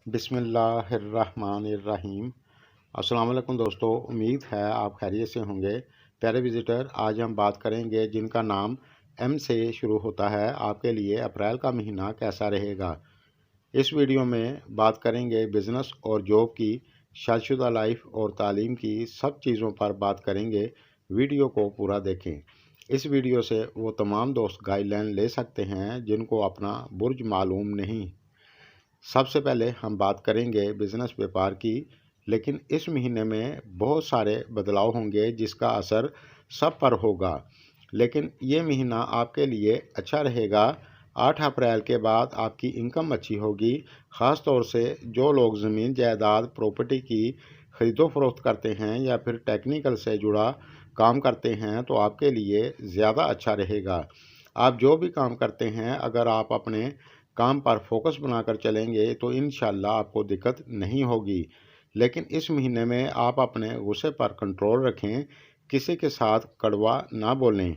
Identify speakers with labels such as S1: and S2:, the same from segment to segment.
S1: बिस्मिल्लाहिर्रहमानिर्रहीम। अस्सलाम वालेकुम दोस्तों, उम्मीद है आप खैरियत से होंगे। प्यारे विज़िटर, आज हम बात करेंगे जिनका नाम एम से शुरू होता है, आपके लिए अप्रैल का महीना कैसा रहेगा। इस वीडियो में बात करेंगे बिज़नेस और जॉब की, शादीशुदा लाइफ और तालीम की, सब चीज़ों पर बात करेंगे। वीडियो को पूरा देखें। इस वीडियो से वो तमाम दोस्त गाइडलाइन ले सकते हैं जिनको अपना बुर्ज मालूम नहीं। सबसे पहले हम बात करेंगे बिज़नेस व्यापार की, लेकिन इस महीने में बहुत सारे बदलाव होंगे जिसका असर सब पर होगा। लेकिन ये महीना आपके लिए अच्छा रहेगा। 8 अप्रैल के बाद आपकी इनकम अच्छी होगी। ख़ास तौर से जो लोग ज़मीन जायदाद प्रॉपर्टी की ख़रीदो फरोख्त करते हैं या फिर टेक्निकल से जुड़ा काम करते हैं तो आपके लिए ज़्यादा अच्छा रहेगा। आप जो भी काम करते हैं, अगर आप अपने काम पर फोकस बनाकर चलेंगे तो इंशाल्लाह आपको दिक्कत नहीं होगी। लेकिन इस महीने में आप अपने गुस्से पर कंट्रोल रखें, किसी के साथ कड़वा ना बोलें।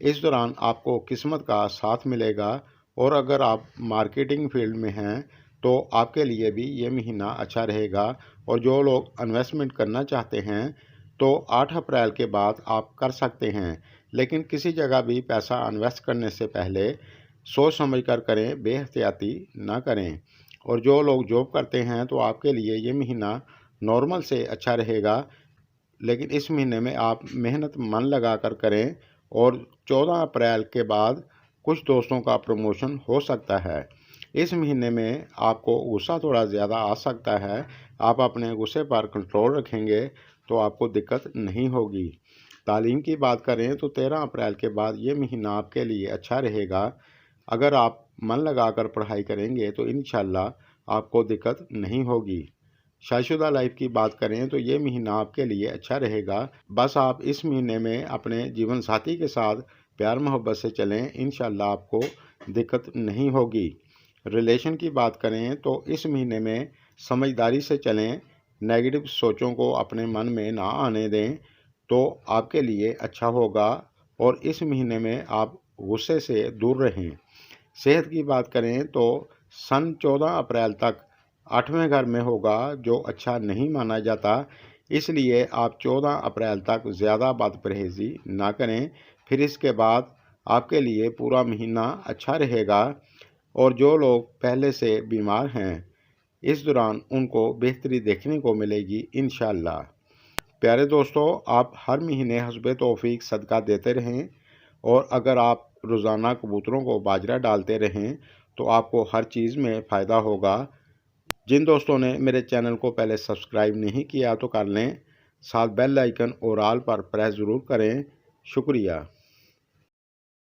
S1: इस दौरान आपको किस्मत का साथ मिलेगा और अगर आप मार्केटिंग फील्ड में हैं तो आपके लिए भी ये महीना अच्छा रहेगा। और जो लोग इन्वेस्टमेंट करना चाहते हैं तो 8 अप्रैल के बाद आप कर सकते हैं, लेकिन किसी जगह भी पैसा इन्वेस्ट करने से पहले सोच समझ कर करें, बेहतियाती ना करें। और जो लोग जॉब करते हैं तो आपके लिए ये महीना नॉर्मल से अच्छा रहेगा, लेकिन इस महीने में आप मेहनत मन लगा कर करें। और 14 अप्रैल के बाद कुछ दोस्तों का प्रमोशन हो सकता है। इस महीने में आपको गुस्सा थोड़ा ज़्यादा आ सकता है। आप अपने गुस्से पर कंट्रोल रखेंगे तो आपको दिक्कत नहीं होगी। तालीम की बात करें तो 13 अप्रैल के बाद ये महीना आपके लिए अच्छा रहेगा। अगर आप मन लगाकर पढ़ाई करेंगे तो इंशाल्लाह आपको दिक्कत नहीं होगी। शादीशुदा लाइफ की बात करें तो ये महीना आपके लिए अच्छा रहेगा। बस आप इस महीने में अपने जीवन साथी के साथ प्यार मोहब्बत से चलें, इंशाल्लाह आपको दिक्कत नहीं होगी। रिलेशन की बात करें तो इस महीने में समझदारी से चलें, नेगेटिव सोचों को अपने मन में ना आने दें तो आपके लिए अच्छा होगा। और इस महीने में आप गुस्से से दूर रहें। सेहत की बात करें तो सन 14 अप्रैल तक 8वें घर में होगा, जो अच्छा नहीं माना जाता। इसलिए आप 14 अप्रैल तक ज़्यादा बद परहेज़ी ना करें। फिर इसके बाद आपके लिए पूरा महीना अच्छा रहेगा। और जो लोग पहले से बीमार हैं, इस दौरान उनको बेहतरी देखने को मिलेगी इंशाल्लाह। प्यारे दोस्तों, आप हर महीने हस्बे तौफीक सदका देते रहें। और अगर आप रोज़ाना कबूतरों को बाजरा डालते रहें तो आपको हर चीज़ में फ़ायदा होगा। जिन दोस्तों ने मेरे चैनल को पहले सब्सक्राइब नहीं किया तो कर लें, साथ बेल आइकन और ऑल पर प्रेस ज़रूर करें। शुक्रिया।